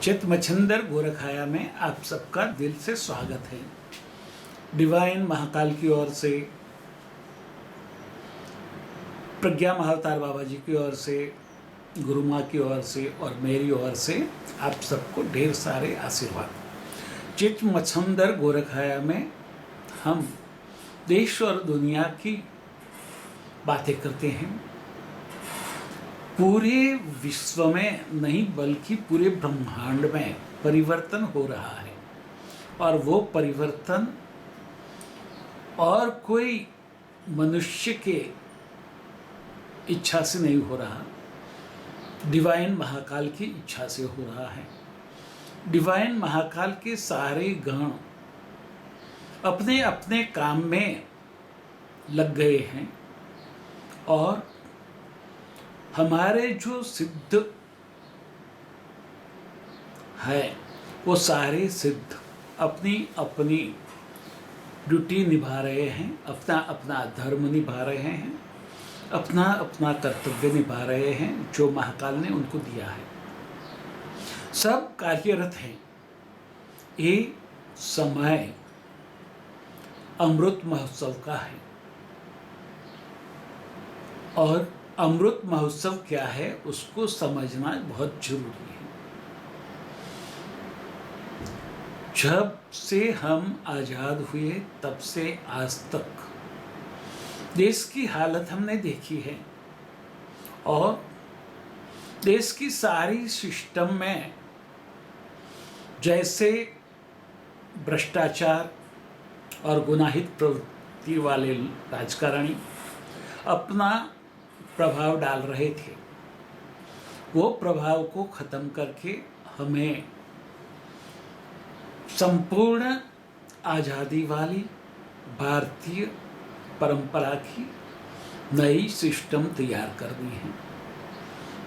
चित मच्छिंदर गोरखाया में आप सबका दिल से स्वागत है। डिवाइन महाकाल की ओर से, प्रज्ञा महाअवतार बाबा जी की ओर से, गुरु माँ की ओर से और मेरी ओर से आप सबको ढेर सारे आशीर्वाद। चित मच्छिंदर गोरखाया में हम देश और दुनिया की बातें करते हैं। पूरे विश्व में नहीं बल्कि पूरे ब्रह्मांड में परिवर्तन हो रहा है और वो परिवर्तन और कोई मनुष्य के इच्छा से नहीं हो रहा, डिवाइन महाकाल की इच्छा से हो रहा है। डिवाइन महाकाल के सारे गण अपने अपने काम में लग गए हैं और हमारे जो सिद्ध है वो सारे सिद्ध अपनी अपनी ड्यूटी निभा रहे हैं, अपना अपना धर्म निभा रहे हैं, अपना अपना कर्तव्य निभा रहे हैं जो महाकाल ने उनको दिया है। सब कार्यरत हैं। ये समय अमृत महोत्सव का है और अमृत महोत्सव क्या है उसको समझना बहुत जरूरी है। जब से हम आजाद हुए तब से आज तक देश की हालत हमने देखी है और देश की सारी सिस्टम में जैसे भ्रष्टाचार और गुनाहित प्रवृत्ति वाले राजकारणी अपना प्रभाव डाल रहे थे, वो प्रभाव को खत्म करके हमें संपूर्ण आज़ादी वाली भारतीय परंपरा की नई सिस्टम तैयार करनी है।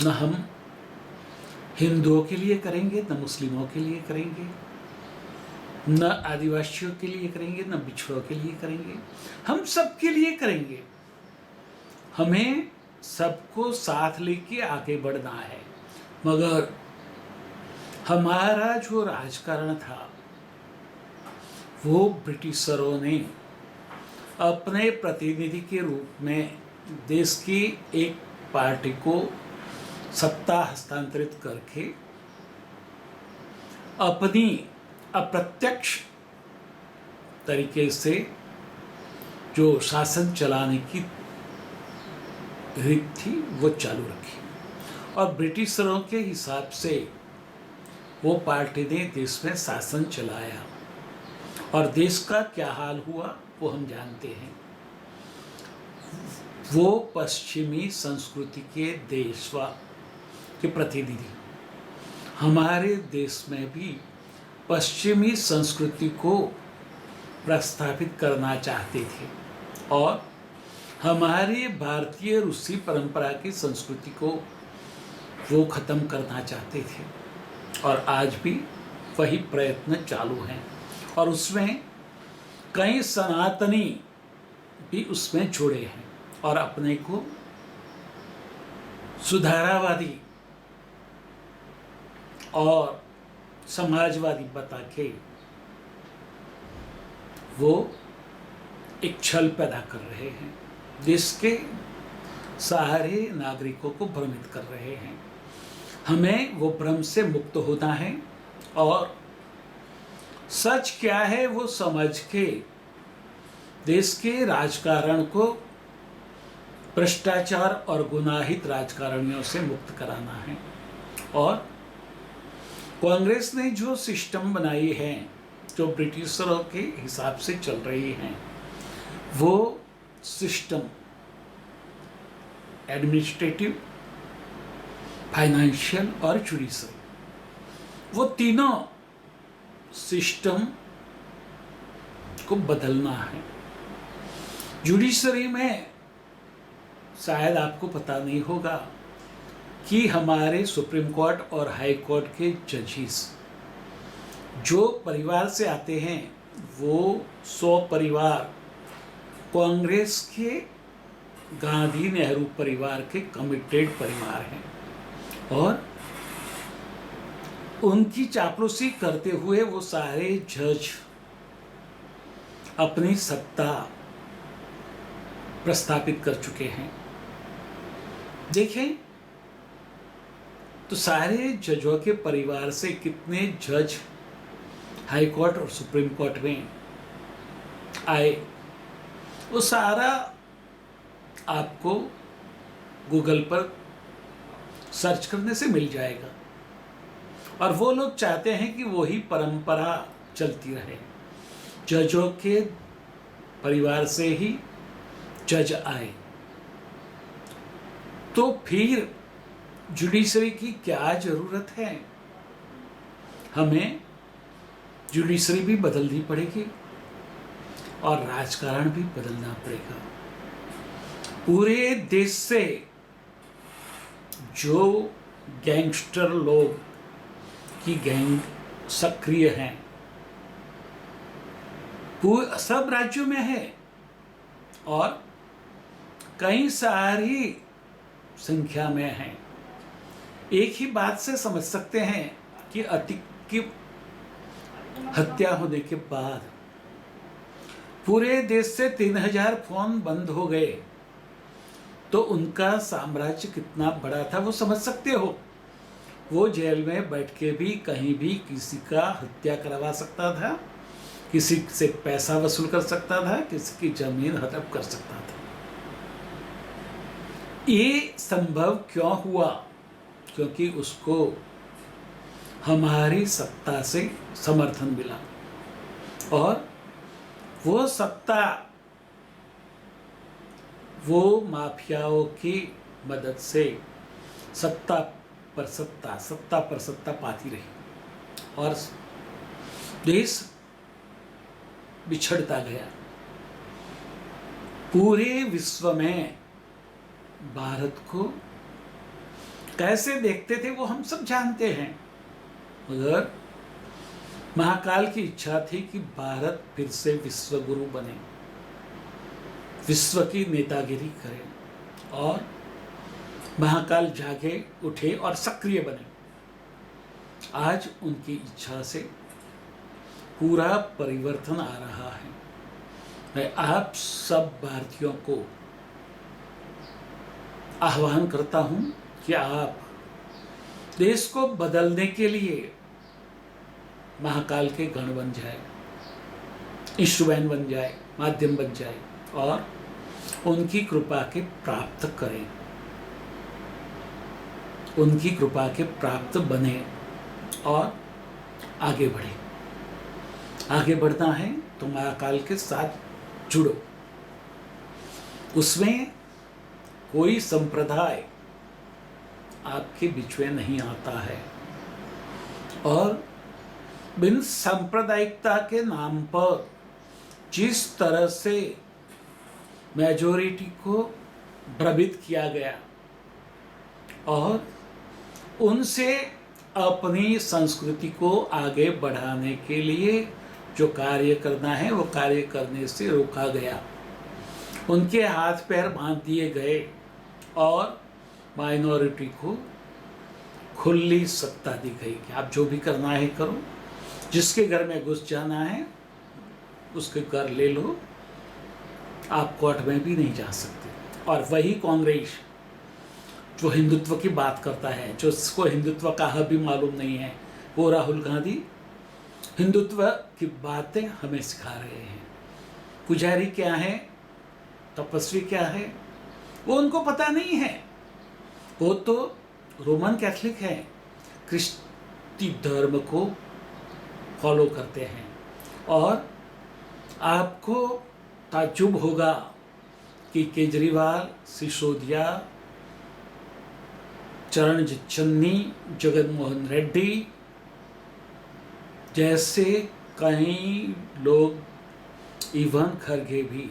न हम हिंदुओं के लिए करेंगे, न मुस्लिमों के लिए करेंगे, न आदिवासियों के लिए करेंगे, न पिछड़ों के लिए करेंगे, हम सबके लिए करेंगे। हमें सबको साथ लेके आगे बढ़ना है। मगर हमारा जो राजकारण था वो ब्रिटिशरों ने अपने प्रतिनिधि के रूप में देश की एक पार्टी को सत्ता हस्तांतरित करके अपनी अप्रत्यक्ष तरीके से जो शासन चलाने की रीत थी वो चालू रखी और ब्रिटिशरों के हिसाब से वो पार्टी ने देश में शासन चलाया और देश का क्या हाल हुआ वो हम जानते हैं। वो पश्चिमी संस्कृति के देशवा के प्रतिनिधि हमारे देश में भी पश्चिमी संस्कृति को प्रस्थापित करना चाहते थे और हमारी भारतीय रूसी परंपरा की संस्कृति को वो खत्म करना चाहते थे और आज भी वही प्रयत्न चालू हैं और उसमें कई सनातनी भी उसमें जुड़े हैं और अपने को सुधारावादी और समाजवादी बता के वो एक छल पैदा कर रहे हैं, देश के सारे नागरिकों को भ्रमित कर रहे हैं। हमें वो भ्रम से मुक्त होना है और सच क्या है वो समझ के देश के राजकारण को भ्रष्टाचार और गुनाहित राजकारणियों से मुक्त कराना है। और कांग्रेस ने जो सिस्टम बनाई है जो ब्रिटिशरों के हिसाब से चल रही हैं वो सिस्टम एडमिनिस्ट्रेटिव, फाइनेंशियल और जुडिशरी, वो तीनों सिस्टम को बदलना है। जुडिशरी में शायद आपको पता नहीं होगा कि हमारे सुप्रीम कोर्ट और हाई कोर्ट के जजेस जो परिवार से आते हैं वो 100 परिवार कांग्रेस के गांधी नेहरू परिवार के कमिटेड परिवार हैं और उनकी चापलूसी करते हुए वो सारे जज अपनी सत्ता प्रस्थापित कर चुके हैं। देखें तो सारे जजों के परिवार से कितने जज हाई कोर्ट और सुप्रीम कोर्ट में आए, वो सारा आपको गूगल पर सर्च करने से मिल जाएगा। और वो लोग चाहते हैं कि वही परंपरा चलती रहे, जजों के परिवार से ही जज आए। तो फिर जुडिशरी की क्या जरूरत है? हमें जुडिशरी भी बदलनी पड़ेगी और राजकारण भी बदलना पड़ेगा। पूरे देश से जो गैंगस्टर लोग की गैंग सक्रिय हैं, सब राज्यों में है और कई सारी संख्या में है। एक ही बात से समझ सकते हैं कि अतिक की हत्या होने के बाद पूरे देश से 3000 फोन बंद हो गए, तो उनका साम्राज्य कितना बड़ा था वो समझ सकते हो। वो जेल में बैठ के भी कहीं भी किसी का हत्या करवा सकता था, किसी से पैसा वसूल कर सकता था, किसी की जमीन हड़प कर सकता था। ये संभव क्यों हुआ? क्योंकि उसको हमारी सत्ता से समर्थन मिला और वो सत्ता वो माफियाओं की मदद से सत्ता पर सत्ता पाती रही और देश बिछड़ता गया। पूरे विश्व में भारत को कैसे देखते थे वो हम सब जानते हैं, मगर महाकाल की इच्छा थी कि भारत फिर से विश्व गुरु बने, विश्व की नेतागिरी करे और महाकाल जागे उठे और सक्रिय बने। आज उनकी इच्छा से पूरा परिवर्तन आ रहा है। मैं आप सब भारतीयों को आह्वान करता हूं कि आप देश को बदलने के लिए महाकाल के गण बन जाए, इंस्ट्रूमेंट बन जाए, माध्यम बन जाए और उनकी कृपा के प्राप्त करें, उनकी कृपा के प्राप्त बने और आगे बढ़े। आगे बढ़ना है तो महाकाल के साथ जुड़ो। उसमें कोई संप्रदाय आपके बीच में नहीं आता है और बिन सांप्रदायिकता के नाम पर जिस तरह से मेजॉरिटी को भ्रमित किया गया और उनसे अपनी संस्कृति को आगे बढ़ाने के लिए जो कार्य करना है वो कार्य करने से रोका गया, उनके हाथ पैर बांध दिए गए और माइनॉरिटी को खुली सत्ता दी गई कि आप जो भी करना है करो, जिसके घर में घुस जाना है उसके घर ले लो, आप कोर्ट में भी नहीं जा सकते। और वही कांग्रेस जो हिंदुत्व की बात करता है, जो इसको हिंदुत्व का भी मालूम नहीं है, वो राहुल गांधी हिंदुत्व की बातें हमें सिखा रहे हैं। पुजारी क्या है, तपस्वी क्या है, वो उनको पता नहीं है। वो तो रोमन कैथलिक है, क्रिश्ती धर्म को फॉलो करते हैं। और आपको ताज्जुब होगा कि केजरीवाल, सिसोदिया, चरणजीत चन्नी, जगन मोहन रेड्डी जैसे कई लोग, इवन खरगे भी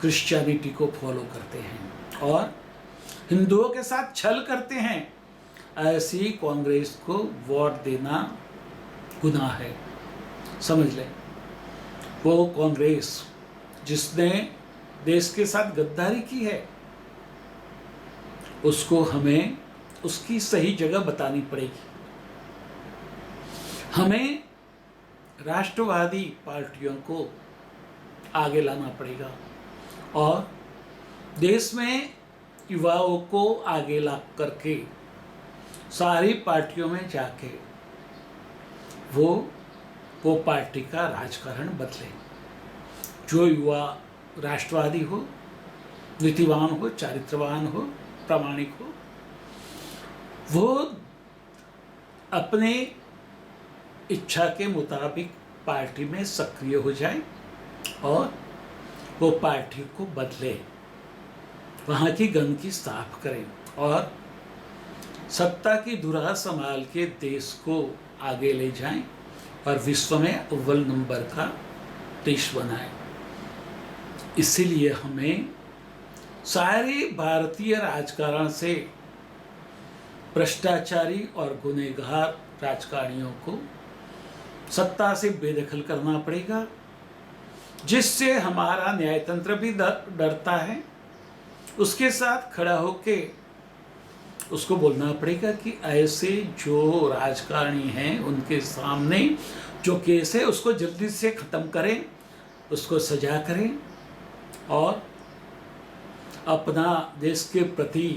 क्रिश्चियनिटी को फॉलो करते हैं और हिंदुओं के साथ छल करते हैं। ऐसी कांग्रेस को वोट देना गुनाह है, समझ लें। वो कांग्रेस जिसने देश के साथ गद्दारी की है, उसको हमें उसकी सही जगह बतानी पड़ेगी। हमें राष्ट्रवादी पार्टियों को आगे लाना पड़ेगा और देश में युवाओं को आगे ला करके सारी पार्टियों में जाके वो पार्टी का राजकारण बदले। जो युवा राष्ट्रवादी हो, नीतिवान हो, चारित्रवान हो, प्रामाणिक हो, वो अपने इच्छा के मुताबिक पार्टी में सक्रिय हो जाए और वो पार्टी को बदले, वहाँ की गंदगी साफ करें और सत्ता की धुरा संभाल के देश को आगे ले जाएं और विश्व में अव्वल नंबर का देश बनाएं। इसीलिए हमें सारे भारतीय राजकारण से भ्रष्टाचारी और गुनहगार राजकारणियों को सत्ता से बेदखल करना पड़ेगा, जिससे हमारा न्यायतंत्र भी डरता है। उसके साथ खड़ा होके उसको बोलना पड़ेगा कि ऐसे जो राजकारणी हैं उनके सामने जो केस है उसको जल्दी से ख़त्म करें, उसको सजा करें और अपना देश के प्रति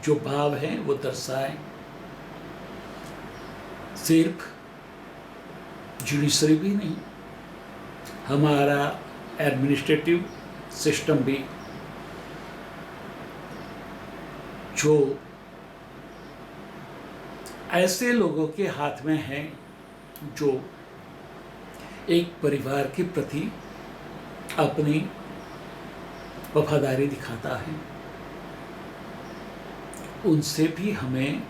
जो भाव है वो दर्शाएं। सिर्फ जुडिशरी भी नहीं, हमारा एडमिनिस्ट्रेटिव सिस्टम भी जो ऐसे लोगों के हाथ में है जो एक परिवार के प्रति अपनी वफादारी दिखाता है, उनसे भी हमें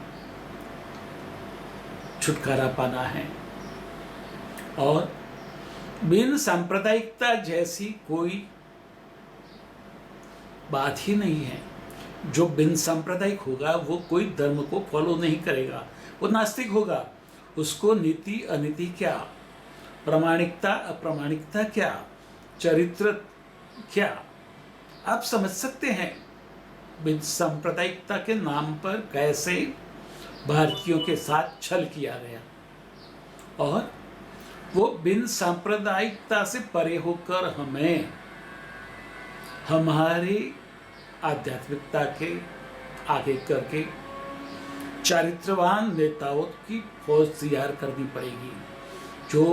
छुटकारा पाना है। और बिन सांप्रदायिकता जैसी कोई बात ही नहीं है। जो बिन सांप्रदायिक होगा वो कोई धर्म को फॉलो नहीं करेगा, वो नास्तिक होगा। उसको नीति अनीति क्या, प्रामाणिकता अप्रामाणिकता क्या, चरित्र क्या, आप समझ सकते हैं बिन सांप्रदायिकता के नाम पर कैसे भारतीयों के साथ छल किया गया। और वो बिन सांप्रदायिकता से परे होकर हमें हमारी आध्यात्मिकता के आगे करके चारित्रवान नेताओं की फौज तैयार करनी पड़ेगी, जो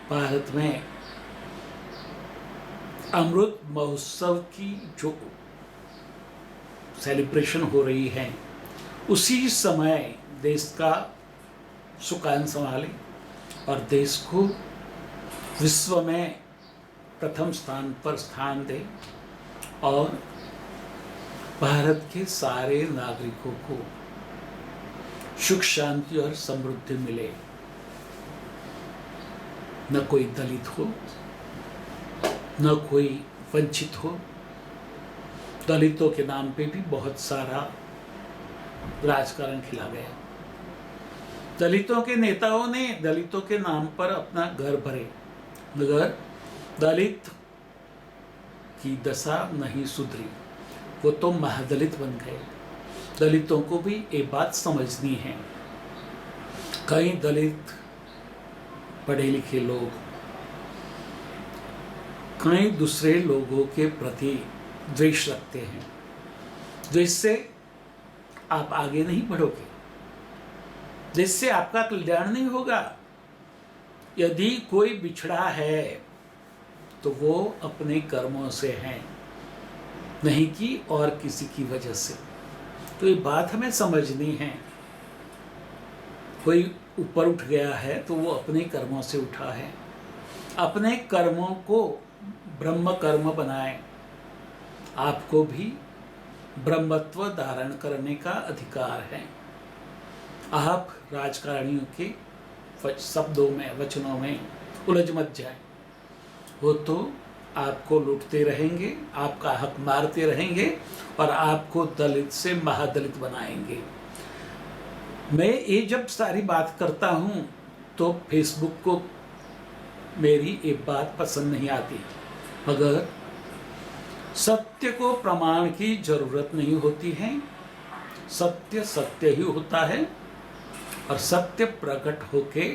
भारत में अमृत महोत्सव की जो सेलिब्रेशन हो रही है उसी समय देश का सुकान संभाले और देश को विश्व में प्रथम स्थान पर स्थान दे और भारत के सारे नागरिकों को सुख शांति और समृद्धि मिले। न कोई दलित हो, न कोई वंचित हो। दलितों के नाम पे भी बहुत सारा राजकारण खिला गया। दलितों के नेताओं ने दलितों के नाम पर अपना घर भरे, मगर दलित की दशा नहीं सुधरी, वो तो महादलित बन गए। दलितों को भी ये बात समझनी है। कई दलित पढ़े लिखे लोग कई दूसरे लोगों के प्रति द्वेष रखते हैं, जिससे आप आगे नहीं बढ़ोगे, जिससे आपका कल्याण नहीं होगा। यदि कोई बिछड़ा है तो वो अपने कर्मों से है, नहीं कि और किसी की वजह से। तो ये बात हमें समझनी है। कोई ऊपर उठ गया है तो वो अपने कर्मों से उठा है। अपने कर्मों को ब्रह्म कर्म बनाएं। आपको भी ब्रह्मत्व धारण करने का अधिकार है। आप राजकारणियों के शब्दों में, वचनों में उलझ मत जाए। वो तो आपको लूटते रहेंगे, आपका हक मारते रहेंगे और आपको दलित से महादलित बनाएंगे। मैं ये जब सारी बात करता हूँ तो फेसबुक को मेरी एक बात पसंद नहीं आती, मगर सत्य को प्रमाण की जरूरत नहीं होती है। सत्य सत्य ही होता है और सत्य प्रकट होके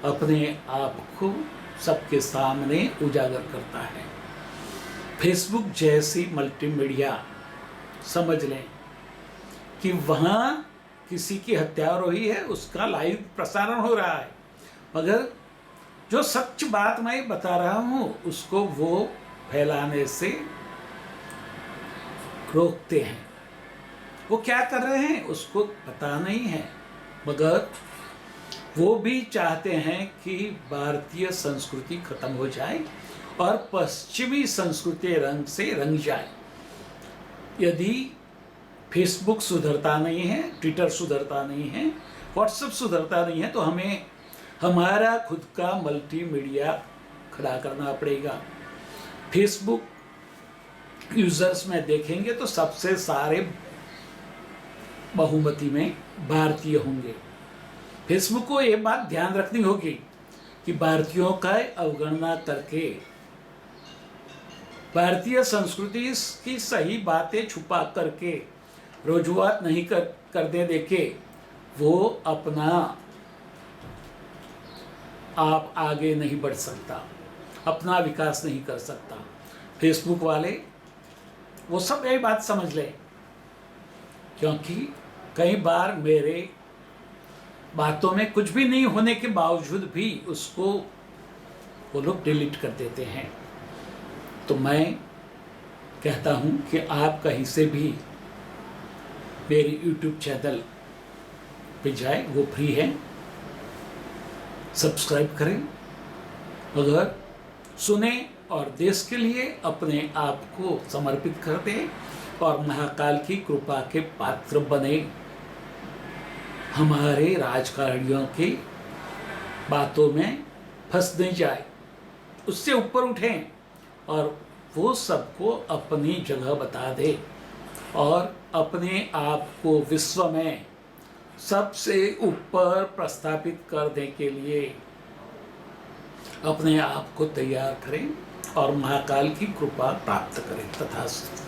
अपने आप को सबके सामने उजागर करता है। फेसबुक जैसी मल्टीमीडिया, समझ लें कि वहाँ किसी की हत्या हो रही है, उसका लाइव प्रसारण हो रहा है, मगर जो सच बात मैं बता रहा हूँ उसको वो फैलाने से रोकते हैं। वो क्या कर रहे हैं उसको पता नहीं है, मगर वो भी चाहते हैं कि भारतीय संस्कृति खत्म हो जाए और पश्चिमी संस्कृति रंग से रंग जाए। यदि फेसबुक सुधरता नहीं है, ट्विटर सुधरता नहीं है, व्हाट्सएप सुधरता नहीं है, तो हमें हमारा खुद का मल्टीमीडिया खड़ा करना पड़ेगा। फेसबुक यूजर्स में देखेंगे तो सबसे सारे बहुमती में भारतीय होंगे। फेसबुक को ये बात ध्यान रखनी होगी कि भारतीयों का अवगणना करके भारतीय संस्कृति की सही बातें छुपा करके रुजुआत नहीं करने देके वो अपना आप आगे नहीं बढ़ सकता, अपना विकास नहीं कर सकता। फेसबुक वाले वो सब यही बात समझ लें, क्योंकि कई बार मेरे बातों में कुछ भी नहीं होने के बावजूद भी उसको वो लोग डिलीट कर देते हैं। तो मैं कहता हूँ कि आप कहीं से भी मेरी YouTube चैनल पे जाए, वो फ्री है, सब्सक्राइब करें, अगर सुने और देश के लिए अपने आप को समर्पित कर दें और महाकाल की कृपा के पात्र बने। हमारे राजकारणियों की बातों में फंस नहीं जाए, उससे ऊपर उठें और वो सबको अपनी जगह बता दे और अपने आप को विश्व में सबसे ऊपर प्रस्थापित करने के लिए अपने आप को तैयार करें और महाकाल की कृपा प्राप्त करें। तथास्तु।